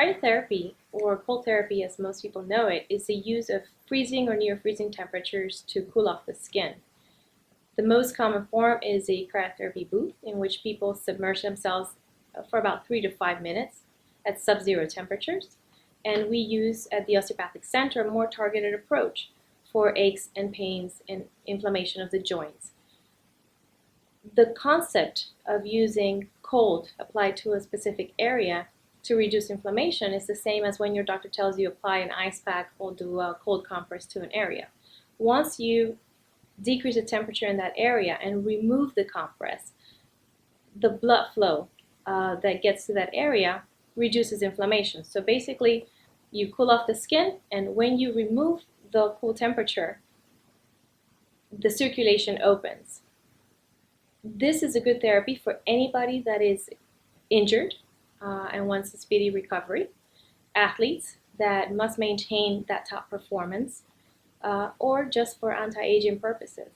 Cryotherapy, or cold therapy as most people know it, is the use of freezing or near freezing temperatures to cool off the skin. The most common form is a cryotherapy booth in which people submerge themselves for about 3 to 5 minutes at sub-zero temperatures. And we use at the Osteopathic Center a more targeted approach for aches and pains and inflammation of the joints. The concept of using cold applied to a specific area to reduce inflammation is the same as when your doctor tells you apply an ice pack or do a cold compress to an area. Once you decrease the temperature in that area and remove the compress, the blood flow that gets to that area reduces inflammation. So basically, you cool off the skin, and when you remove the cool temperature, the circulation opens. This is a good therapy for anybody that is injured and wants a speedy recovery, athletes that must maintain that top performance, or just for anti-aging purposes.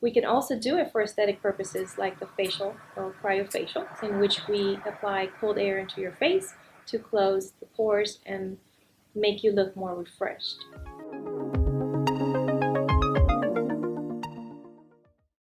We can also do it for aesthetic purposes like the facial or cryofacial, in which we apply cold air into your face to close the pores and make you look more refreshed.